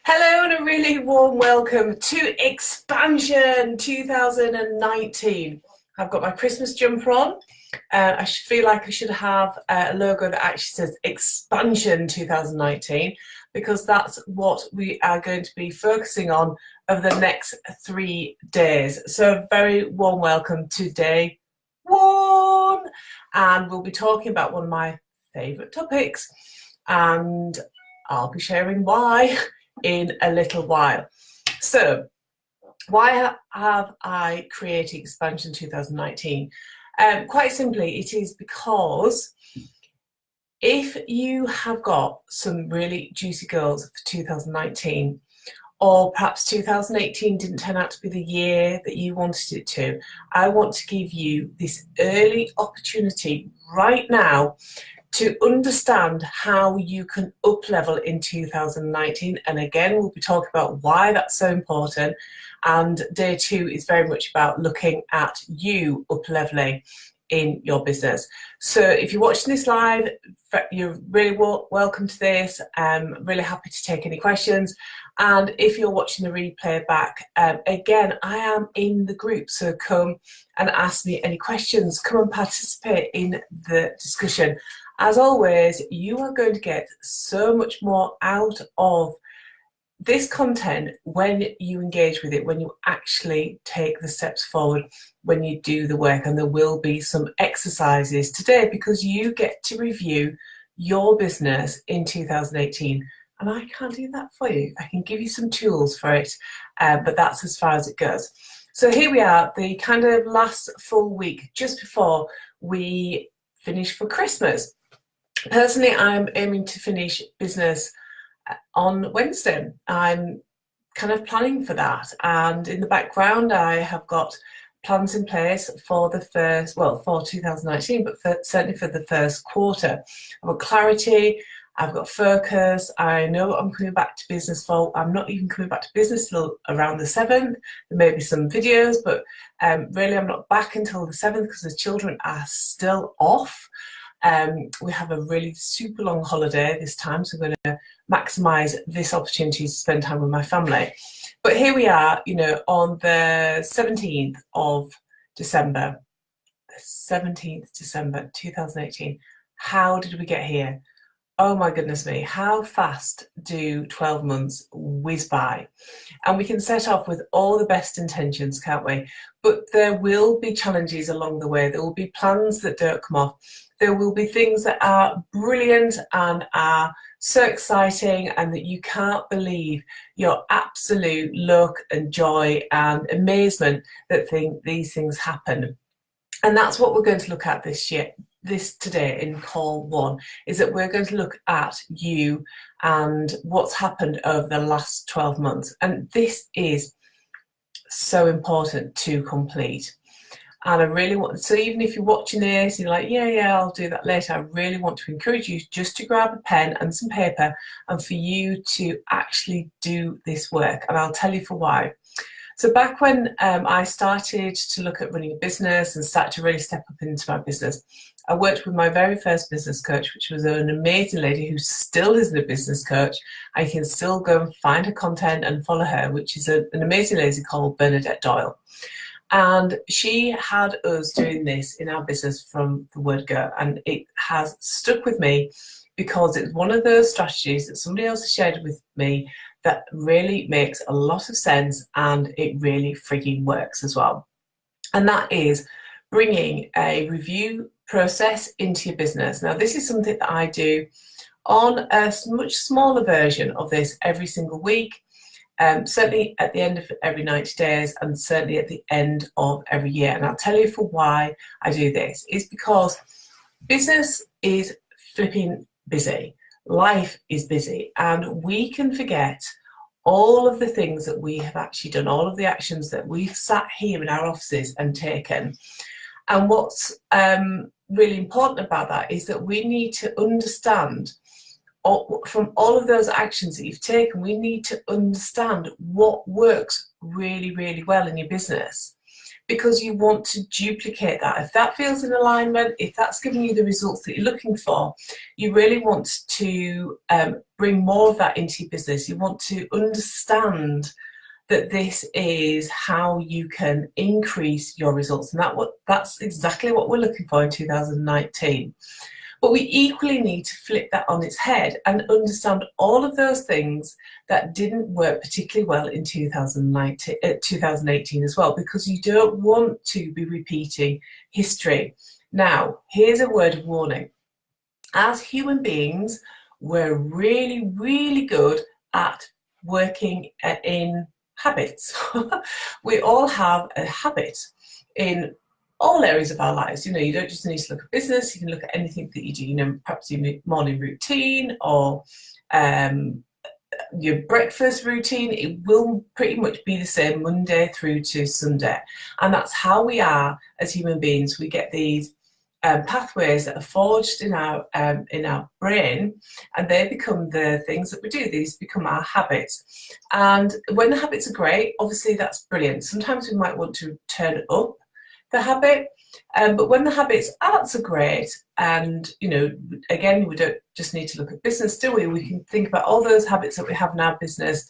Hello and a really warm welcome to Expansion 2019. I've got my Christmas jumper on. I feel like I should have a logo that actually says Expansion 2019 because that's what we are going to be focusing on over the next 3 days. So a very warm welcome to day one. And we'll be talking about one of my favourite topics, and I'll be sharing why in a little while. So why have I created Expansion 2019? Quite simply, it is because if you have got some really juicy goals for 2019, or perhaps 2018 didn't turn out to be the year that you wanted it to, I want to give you this early opportunity right now to understand how you can up level in 2019. And again, we'll be talking about why that's so important. And day two is very much about looking at you up leveling in your business. So if you're watching this live, you're really welcome to this. I'm really happy to take any questions. And if you're watching the replay back, again, I am in the group, so come and ask me any questions. Come and participate in the discussion. As always, you are going to get so much more out of this content when you engage with it, when you actually take the steps forward, when you do the work. And there will be some exercises today because you get to review your business in 2018. And I can't do that for you. I can give you some tools for it, but that's as far as it goes. So here we are, the kind of last full week just before we finish for Christmas. Personally, I'm aiming to finish business on Wednesday. I'm kind of planning for that. And in the background, I have got plans in place for for 2019, but certainly for the first quarter. I've got clarity, I've got focus. I know what I'm coming back to business for. I'm not even coming back to business till around the 7th. There may be some videos, but really I'm not back until the 7th because the children are still off. We have a really super long holiday this time, so I'm going to maximise this opportunity to spend time with my family. But here we are, on the 17th of December, 2018. How did we get here? Oh my goodness me, how fast do 12 months whiz by? And we can set off with all the best intentions, can't we? But there will be challenges along the way. There will be plans that don't come off. There will be things that are brilliant and are so exciting and that you can't believe your absolute luck and joy and amazement that these things happen. And that's what we're going to look at this today in call one, is that we're going to look at you and what's happened over the last 12 months. And this is so important to complete. And I really want, so even if you're watching this, you're like, yeah, I'll do that later. I really want to encourage you just to grab a pen and some paper and for you to actually do this work. And I'll tell you for why. So back when I started to look at running a business and started to really step up into my business, I worked with my very first business coach, which was an amazing lady who still isn't a business coach. I can still go and find her content and follow her, which is an amazing lady called Bernadette Doyle. And she had us doing this in our business from the word go, and it has stuck with me because it's one of those strategies that somebody else has shared with me that really makes a lot of sense, and it really frigging works as well. And that is bringing a review process into your business. Now, this is something that I do on a much smaller version of this every single week. Certainly at the end of every 90 days and certainly at the end of every year. And I'll tell you for why I do this. It's because business is flipping busy. Life is busy, and we can forget all of the things that we have actually done, all of the actions that we've sat here in our offices and taken. And what's really important about that is that we need to understand from all of those actions that you've taken, we need to understand what works really, really well in your business. because you want to duplicate that. If that feels in alignment, if that's giving you the results that you're looking for, you really want to bring more of that into your business. You want to understand that this is how you can increase your results, and that's exactly what we're looking for in 2019. But we equally need to flip that on its head and understand all of those things that didn't work particularly well in 2018 as well, because you don't want to be repeating history. Now, here's a word of warning. As human beings, we're really, really good at working in habits. We all have a habit in all areas of our lives. You don't just need to look at business, you can look at anything that you do, perhaps your morning routine or your breakfast routine. It will pretty much be the same Monday through to Sunday. And that's how we are as human beings. We get these pathways that are forged in our brain, and they become the things that we do. These become our habits. And when the habits are great, obviously that's brilliant. Sometimes we might want to turn up the habit, but when the habits aren't so great, and again, we don't just need to look at business, do we? We can think about all those habits that we have in our business,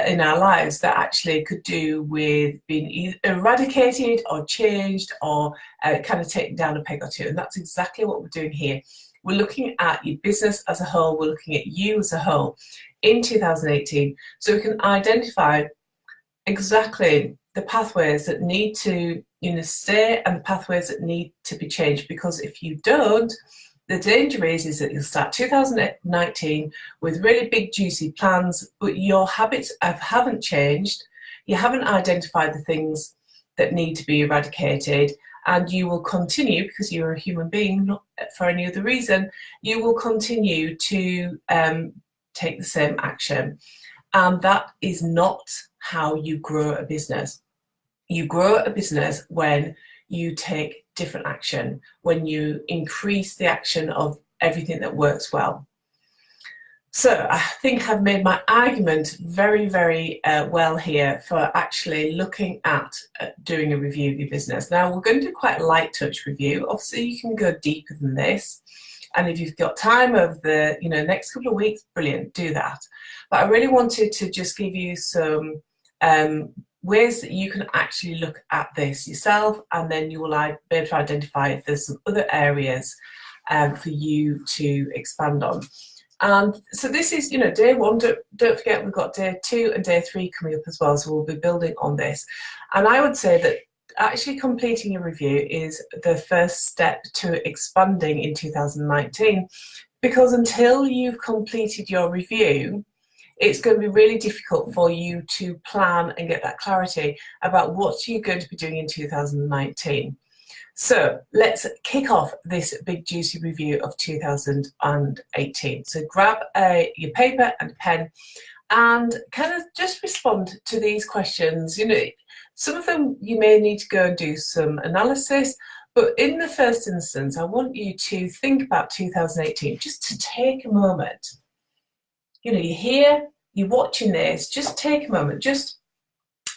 in our lives, that actually could do with being eradicated or changed or kind of taken down a peg or two. And that's exactly what we're doing here. We're looking at your business as a whole. We're looking at you as a whole in 2018, so we can identify exactly the pathways that need to stay and the pathways that need to be changed. Because if you don't, the danger is that you'll start 2019 with really big juicy plans, but your habits haven't changed. You haven't identified the things that need to be eradicated, and you will continue, because you're a human being, not for any other reason, you will continue to take the same action. And that is not how you grow a business. You grow a business when you take different action, when you increase the action of everything that works well. So I think I've made my argument very, very well here for actually looking at doing a review of your business. Now, we're going to do quite a light touch review. Obviously, you can go deeper than this. And if you've got time over the next couple of weeks, brilliant, do that. But I really wanted to just give you some ways that you can actually look at this yourself, and then you will be able to identify if there's some other areas for you to expand on. And so this is, day one. Don't forget, we've got day 2 and day 3 coming up as well, so we'll be building on this. And I would say that actually completing a review is the first step to expanding in 2019, because until you've completed your review, it's going to be really difficult for you to plan and get that clarity about what you're going to be doing in 2019. So let's kick off this big juicy review of 2018. So grab your paper and a pen and kind of just respond to these questions. Some of them you may need to go and do some analysis, but in the first instance, I want you to think about 2018, just to take a moment. You're here, you're watching this, just take a moment, just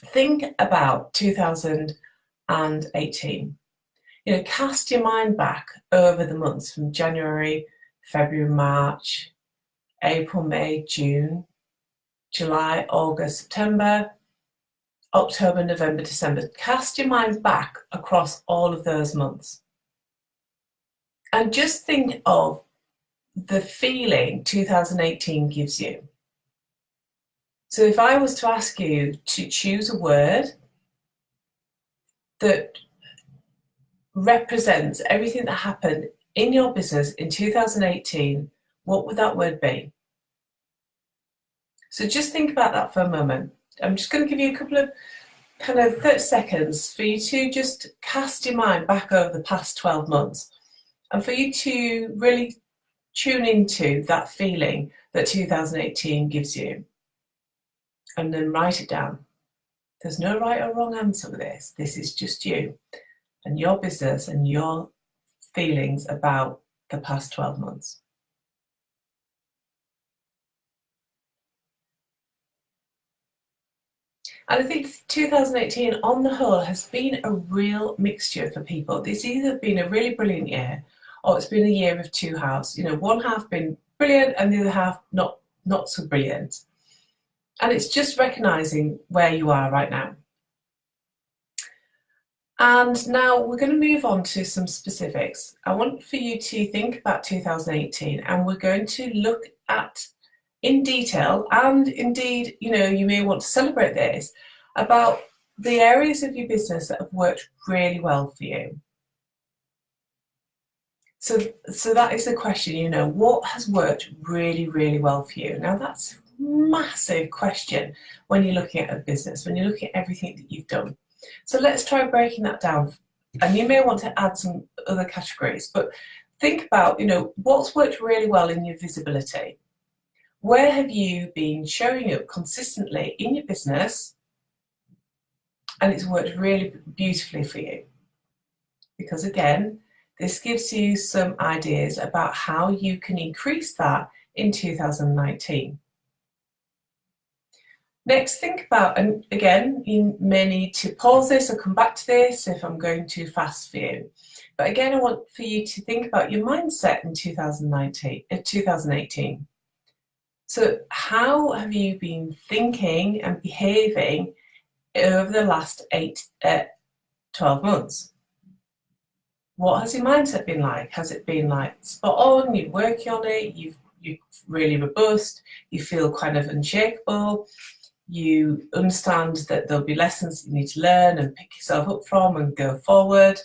think about 2018. Cast your mind back over the months from January, February, March, April, May, June, July, August, September, October, November, December. Cast your mind back across all of those months. And just think of the feeling 2018 gives you. So if I was to ask you to choose a word that represents everything that happened in your business in 2018, what would that word be? So just think about that for a moment. I'm just going to give you a couple of kind of 30 seconds for you to just cast your mind back over the past 12 months and for you to really tune into that feeling that 2018 gives you, and then write it down. There's no right or wrong answer with this. This is just you and your business and your feelings about the past 12 months. And I think 2018 on the whole has been a real mixture for people. It's either been a really brilliant year or it's been a year of two halves. You know, one half been brilliant and the other half not so brilliant. And it's just recognizing where you are right now. And now we're going to move on to some specifics. I want for you to think about 2018, and we're going to look at in detail, and indeed, you know, you may want to celebrate this, about the areas of your business that have worked really well for you. So that is the question, you know, what has worked really, really well for you? Now that's a massive question when you're looking at a business, when you're looking at everything that you've done. So let's try breaking that down. And you may want to add some other categories, but think about, you know, what's worked really well in your visibility. Where have you been showing up consistently in your business and it's worked really beautifully for you? Because again, this gives you some ideas about how you can increase that in 2019. Next, think about, and again, you may need to pause this or come back to this if I'm going too fast for you. But again, I want for you to think about your mindset in 2018. So how have you been thinking and behaving over the last 12 months? What has your mindset been like? Has it been like spot on, you're working on it, you're really robust, you feel kind of unshakable, you understand that there'll be lessons that you need to learn and pick yourself up from and go forward?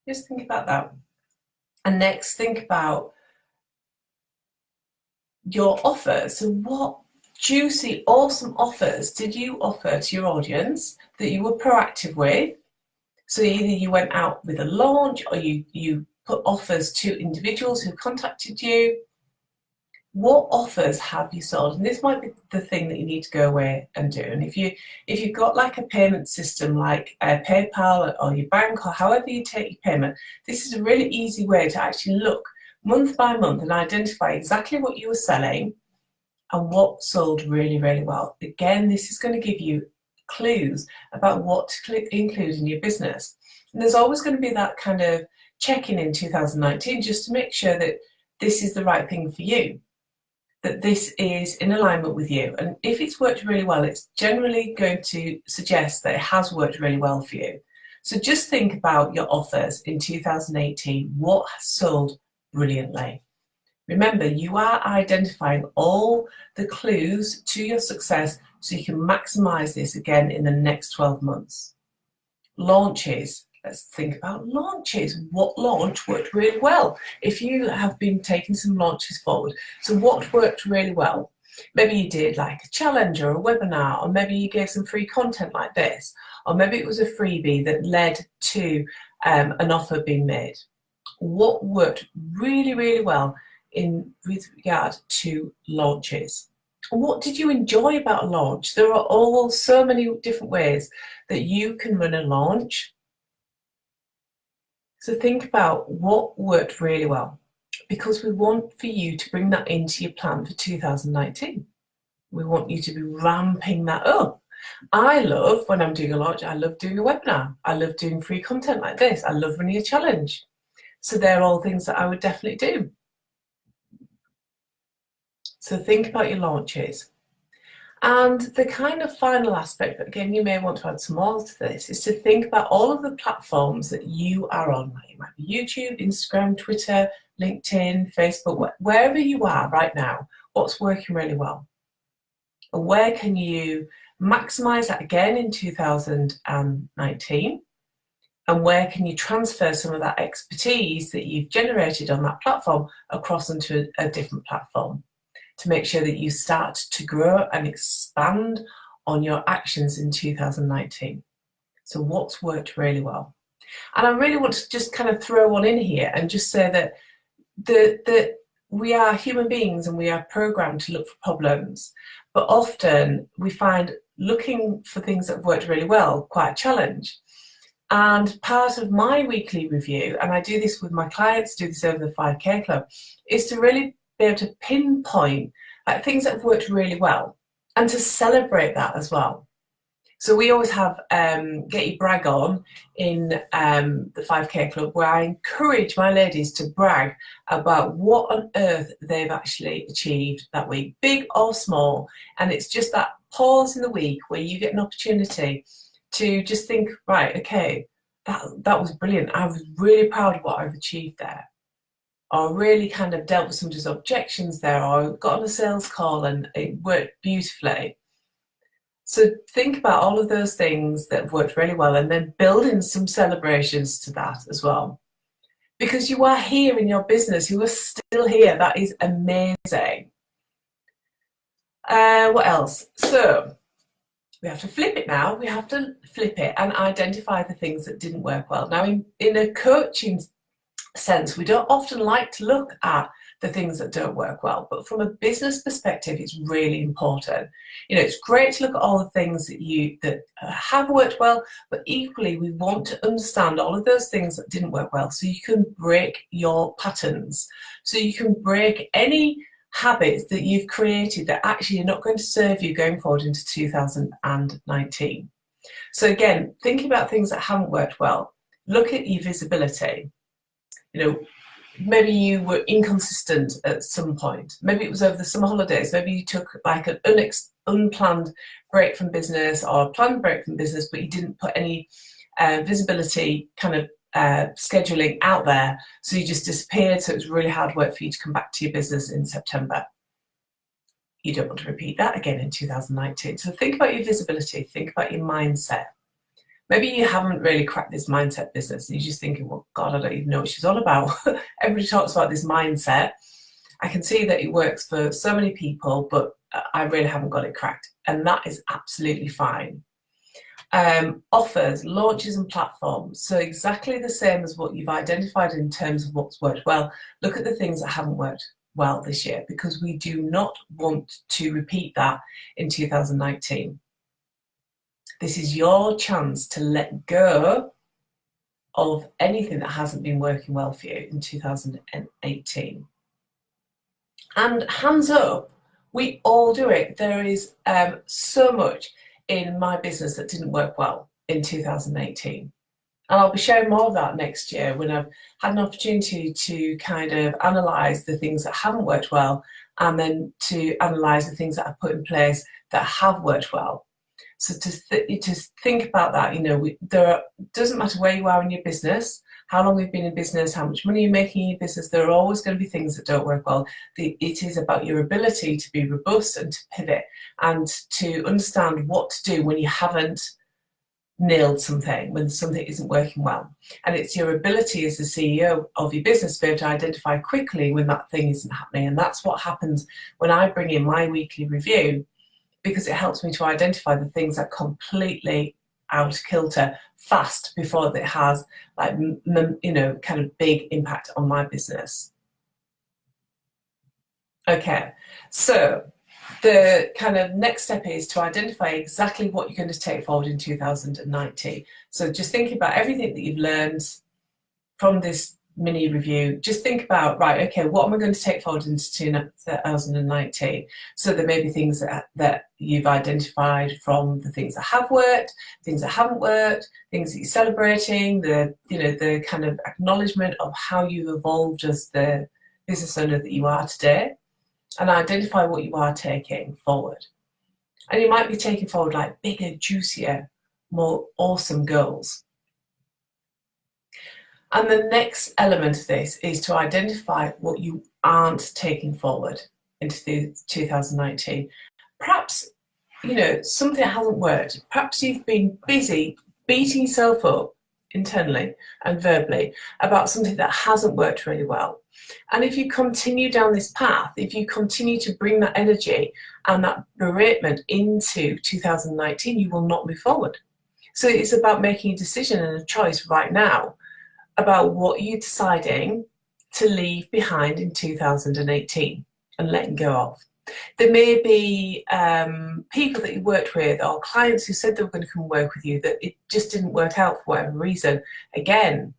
Just think about that. And next, think about your offers. So what juicy, awesome offers did you offer to your audience that you were proactive with? So either you went out with a launch or you put offers to individuals who contacted you. What offers have you sold? And this might be the thing that you need to go away and do. And if you've got like a payment system like PayPal or your bank or however you take your payment, this is a really easy way to actually look month by month and identify exactly what you were selling and what sold really, really well. Again, this is going to give you clues about what to include in your business. And there's always going to be that kind of check-in in 2019 just to make sure that this is the right thing for you, that this is in alignment with you. And if it's worked really well, it's generally going to suggest that it has worked really well for you. So just think about your offers in 2018. What has sold brilliantly? Remember, you are identifying all the clues to your success so you can maximize this again in the next 12 months. Launches. Let's think about launches. What launch worked really well? If you have been taking some launches forward, so what worked really well? Maybe you did like a challenge or a webinar, or maybe you gave some free content like this, or maybe it was a freebie that led to an offer being made. What worked really, really well with regard to launches? What did you enjoy about a launch? There are so many different ways that you can run a launch. So think about what worked really well, because we want for you to bring that into your plan for 2019. We want you to be ramping that up. I love, when I'm doing a launch, I love doing a webinar. I love doing free content like this. I love running a challenge. So they're all things that I would definitely do. So think about your launches. And the kind of final aspect, but again, you may want to add some more to this, is to think about all of the platforms that you are on. It might be YouTube, Instagram, Twitter, LinkedIn, Facebook, wherever you are right now, what's working really well? And where can you maximize that again in 2019? And where can you transfer some of that expertise that you've generated on that platform across into a different platform, to make sure that you start to grow and expand on your actions in 2019. So what's worked really well? And I really want to just kind of throw one in here and just say that we are human beings and we are programmed to look for problems, but often we find looking for things that have worked really well quite a challenge. And part of my weekly review, and I do this with my clients, do this over the 5K Club, is to really be able to pinpoint things that have worked really well and to celebrate that as well. So we always have Get Your Brag On in the 5K Club, where I encourage my ladies to brag about what on earth they've actually achieved that week, big or small. And it's just that pause in the week where you get an opportunity to just think, right, okay, that was brilliant. I was really proud of what I've achieved there. Or really kind of dealt with somebody's objections there, or got on a sales call and it worked beautifully. So think about all of those things that have worked really well, and then build in some celebrations to that as well. Because you are here in your business, you are still here. That is amazing. What else? So we have to flip it now. We have to flip it and identify the things that didn't work well. Now, in a coaching sense, we don't often like to look at the things that don't work well, but from a business perspective, it's really important. It's great to look at all the things that have worked well, but equally we want to understand all of those things that didn't work well, so you can break your patterns, so you can break any habits that you've created that actually are not going to serve you going forward into 2019. So again, thinking about things that haven't worked well, look at your visibility. Maybe you were inconsistent at some point. Maybe it was over the summer holidays. Maybe you took like an unplanned break from business, or a planned break from business, but you didn't put any visibility kind of scheduling out there. So you just disappeared. So it was really hard work for you to come back to your business in September. You don't want to repeat that again in 2019. So think about your visibility. Think about your mindset. Maybe you haven't really cracked this mindset business and you're just thinking, well, God, I don't even know what she's all about. Everybody talks about this mindset. I can see that it works for so many people, but I really haven't got it cracked. And that is absolutely fine. Offers, launches and platforms. So exactly the same as what you've identified in terms of what's worked well. Look at the things that haven't worked well this year, because we do not want to repeat that in 2019. This is your chance to let go of anything that hasn't been working well for you in 2018. And hands up, we all do it. There is so much in my business that didn't work well in 2018. And I'll be sharing more of that next year when I've had an opportunity to kind of analyse the things that haven't worked well, and then to analyse the things that I've put in place that have worked well. So to think about that, doesn't matter where you are in your business, how long you've been in business, how much money you're making in your business, there are always going to be things that don't work well. It is about your ability to be robust and to pivot and to understand what to do when you haven't nailed something, when something isn't working well. And it's your ability as the CEO of your business to be able to identify quickly when that thing isn't happening. And that's what happens when I bring in my weekly review, because it helps me to identify the things that completely out of kilter fast before it has kind of big impact on my business. Okay, so the kind of next step is to identify exactly what you're going to take forward in 2019. So just thinking about everything that you've learned from this mini review, just think about, right, okay, what am I going to take forward into 2019? So there may be things that you've identified from the things that have worked, things that haven't worked, things that you're celebrating, the kind of acknowledgement of how you evolved as the business owner that you are today, and identify what you are taking forward. And you might be taking forward like bigger, juicier, more awesome goals. And the next element of this is to identify what you aren't taking forward into 2019. Perhaps, something hasn't worked. Perhaps you've been busy beating yourself up internally and verbally about something that hasn't worked really well. And if you continue down this path, if you continue to bring that energy and that beratement into 2019, you will not move forward. So it's about making a decision and a choice right now about what you're deciding to leave behind in 2018 and letting go of. There may be people that you worked with or clients who said they were going to come work with you that it just didn't work out for whatever reason. Again,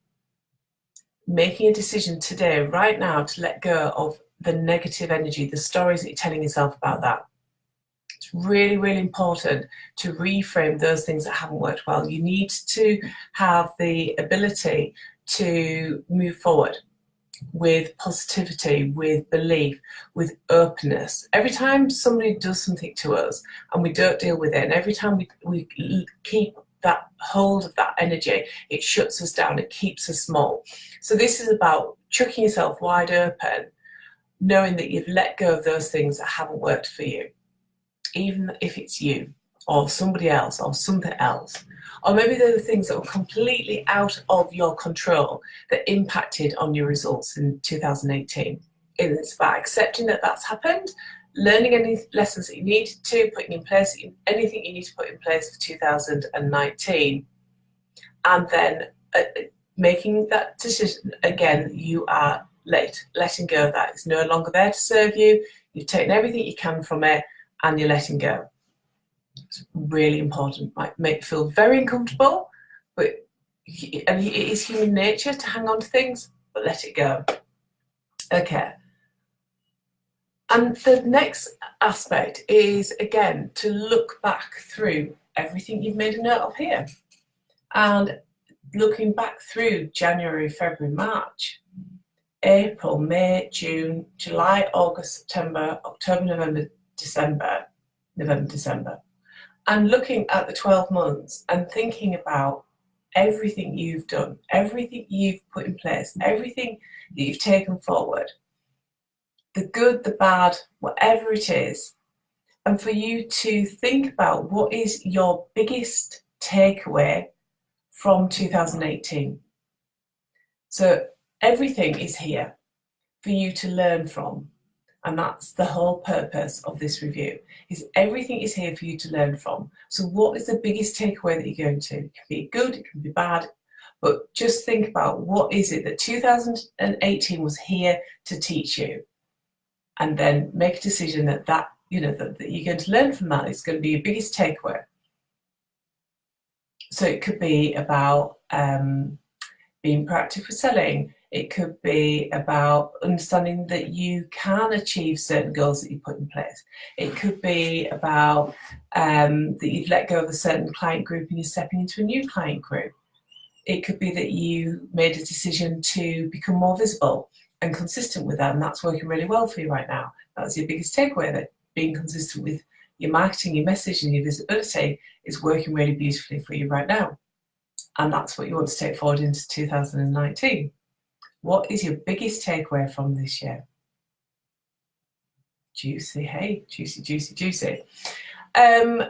making a decision today, right now, to let go of the negative energy, the stories that you're telling yourself about that. It's It's really, really important to reframe those things that haven't worked well. You need to have the ability to move forward with positivity, with belief, with openness. Every time somebody does something to us and we don't deal with it, and every time we keep that hold of that energy, it shuts us down, it keeps us small. So this is about chucking yourself wide open, knowing that you've let go of those things that haven't worked for you, even if it's you or somebody else or something else. Or maybe they're the things that were completely out of your control that impacted on your results in 2018. It's about accepting that that's happened, learning any lessons that you need to, putting in place anything you need to put in place for 2019, and then making that decision again. You are letting go of that. It's no longer there to serve you. You've taken everything you can from it and you're letting go. It's really important. Might make you feel very uncomfortable, but and it is human nature to hang on to things, but let it go. Okay. And the next aspect is, again, to look back through everything you've made a note of here. And looking back through January, February, March, April, May, June, July, August, September, October, November, December, and looking at the 12 months and thinking about everything you've done, everything you've put in place, everything that you've taken forward, the good, the bad, whatever it is, and for you to think about what is your biggest takeaway from 2018. So everything is here for you to learn from. And that's the whole purpose of this review, is everything is here for you to learn from. So what is the biggest takeaway that you're going to? It can be good, it can be bad, but just think about what is it that 2018 was here to teach you. And then make a decision that you're going to learn from that is going to be your biggest takeaway. So it could be about being proactive with selling. It could be about understanding that you can achieve certain goals that you put in place. It could be about that you've let go of a certain client group and you're stepping into a new client group. It could be that you made a decision to become more visible and consistent with that, and that's working really well for you right now. That's your biggest takeaway, that being consistent with your marketing, your message and your visibility is working really beautifully for you right now. And that's what you want to take forward into 2019. What is your biggest takeaway from this year? Juicy, hey, juicy, juicy, juicy.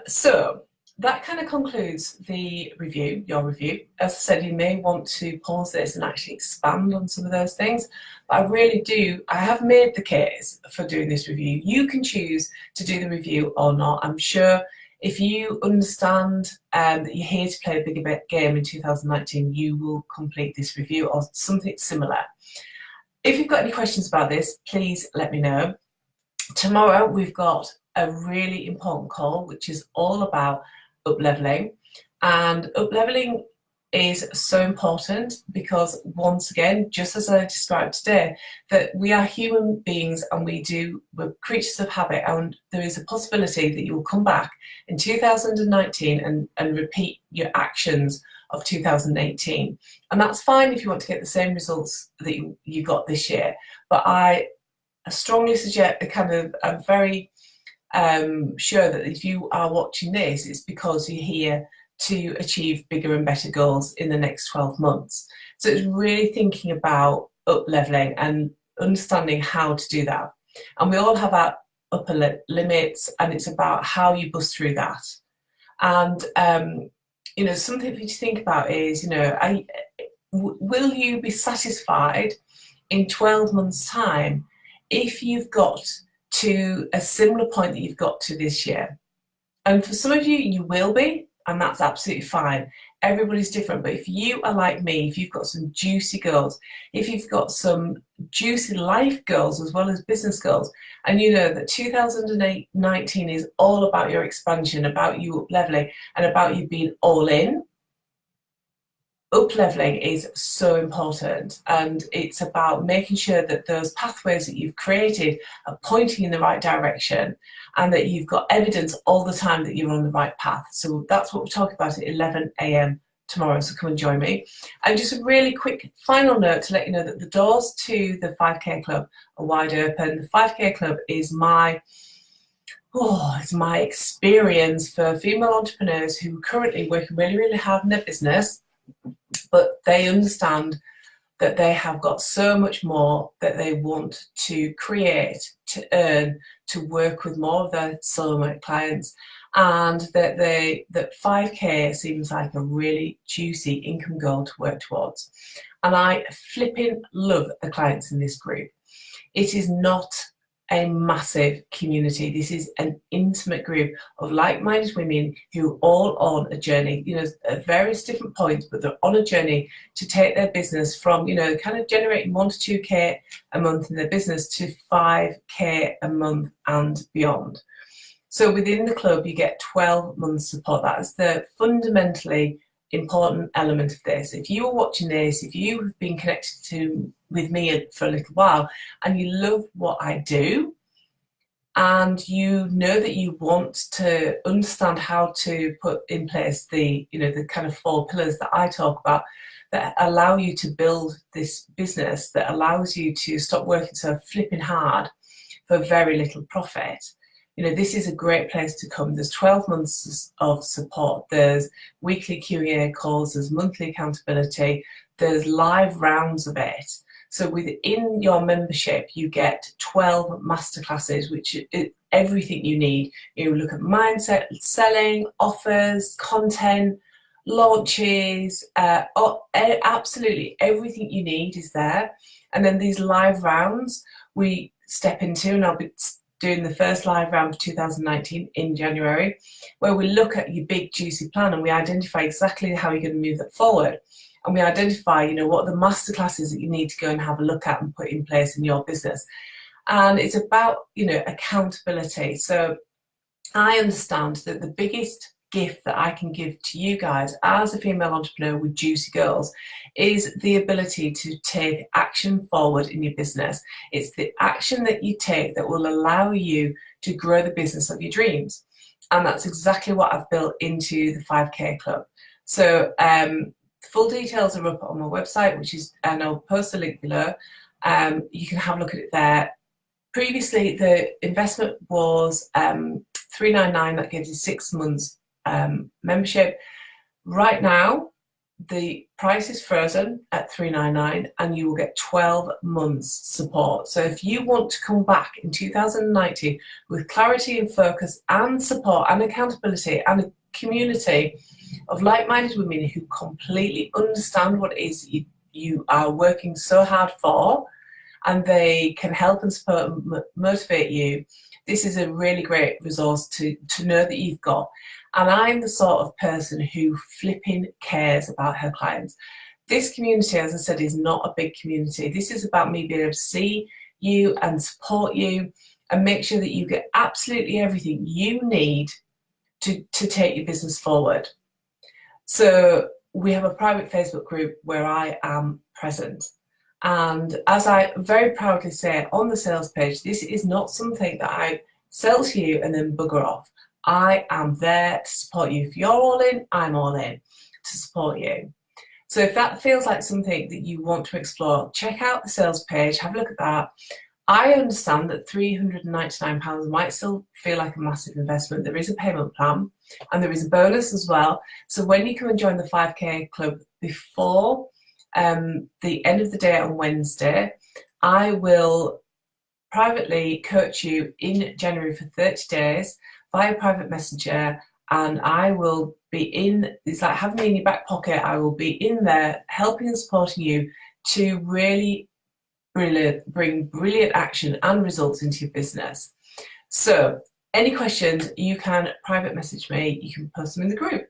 So that kind of concludes the review, your review. As I said, you may want to pause this and actually expand on some of those things. But I have made the case for doing this review. You can choose to do the review or not. I'm sure if you understand that you're here to play a bigger game in 2019, you will complete this review or something similar. If you've got any questions about this, please let me know. Tomorrow we've got a really important call, which is all about up-leveling. And up-leveling is so important because, once again, just as I described today, that we are human beings and we're creatures of habit, and there is a possibility that you will come back in 2019 and repeat your actions of 2018. And that's fine if you want to get the same results that you got this year. But I strongly suggest, I'm very sure that if you are watching this, it's because you're here to achieve bigger and better goals in the next 12 months. So it's really thinking about up-leveling and understanding how to do that. And we all have our upper limits, and it's about how you bust through that. And, something for you to think about is, will you be satisfied in 12 months' time if you've got to a similar point that you've got to this year? And for some of you, you will be, and that's absolutely fine. Everybody's different, but if you are like me, if you've got some juicy goals, if you've got some juicy life goals as well as business goals, and you know that 2019 is all about your expansion, about you up-leveling, and about you being all in, up-leveling is so important, and it's about making sure that those pathways that you've created are pointing in the right direction, and that you've got evidence all the time that you're on the right path. So that's what we're talking about at 11 a.m. tomorrow, so come and join me. And just a really quick final note to let you know that the doors to the 5K Club are wide open. The 5K Club is it's my experience for female entrepreneurs who are currently working really, really hard in their business, but they understand that they have got so much more that they want to create, to earn, to work with more of their soulmate clients, and that 5K seems like a really juicy income goal to work towards. And I flipping love the clients in this group. It is not a massive community. This is an intimate group of like-minded women who are all on a journey, at various different points, but they're on a journey to take their business from, kind of generating 1 to 2K a month in their business to 5K a month and beyond. So within the club, you get 12 months support. That is the fundamentally important element of this. If you are watching this, if you have been connected with me for a little while and you love what I do, and you know that you want to understand how to put in place the kind of 4 pillars that I talk about that allow you to build this business, that allows you to stop working so flipping hard for very little profit, this is a great place to come. There's 12 months of support. There's weekly Q&A calls. There's monthly accountability. There's live rounds of it. So within your membership, you get 12 masterclasses, which is everything you need. You look at mindset, selling, offers, content, launches, absolutely everything you need is there. And then these live rounds we step into, and I'll be doing the first live round for 2019 in January, where we look at your big juicy plan and we identify exactly how you're going to move it forward. And we identify, what are the masterclasses that you need to go and have a look at and put in place in your business. And it's about, accountability. So I understand that the biggest gift that I can give to you guys as a female entrepreneur with Juicy Girls is the ability to take action forward in your business. It's the action that you take that will allow you to grow the business of your dreams. And that's exactly what I've built into the 5K Club. So full details are up on my website, and I'll post the link below. You can have a look at it there. Previously, the investment was $399. That gives you 6 months membership. Right now, the price is frozen at $399, and you will get 12 months support. So if you want to come back in 2019 with clarity and focus and support and accountability and a community of like-minded women who completely understand what it is that you are working so hard for, and they can help and support and motivate you, this is a really great resource to know that you've got. And I'm the sort of person who flipping cares about her clients. This community, as I said, is not a big community. This is about me being able to see you and support you and make sure that you get absolutely everything you need to take your business forward. So we have a private Facebook group where I am present. And as I very proudly say on the sales page, this is not something that I sell to you and then bugger off. I am there to support you. If you're all in, I'm all in to support you. So if that feels like something that you want to explore, check out the sales page, have a look at that. I understand that £399 might still feel like a massive investment. There is a payment plan and there is a bonus as well. So when you come and join the 5K Club before the end of the day on Wednesday, I will privately coach you in January for 30 days via private messenger, and I will be it's like having me in your back pocket. I will be in there helping and supporting you to really bring brilliant action and results into your business. So any questions, you can private message me, you can post them in the group.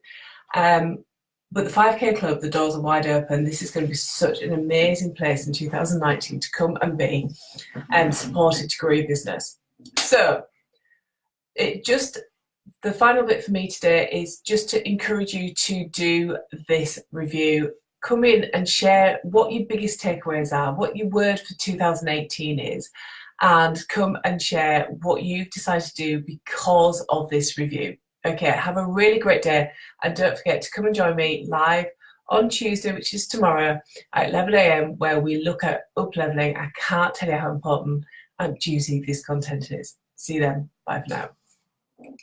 But the 5K Club, the doors are wide open. This is going to be such an amazing place in 2019 to come and be supported to grow your business. So the final bit for me today is just to encourage you to do this review. Come in and share what your biggest takeaways are, what your word for 2018 is, and come and share what you've decided to do because of this review. Okay, have a really great day, and don't forget to come and join me live on Tuesday, which is tomorrow at 11 a.m, where we look at up-leveling. I can't tell you how important and juicy this content is. See you then. Bye for now.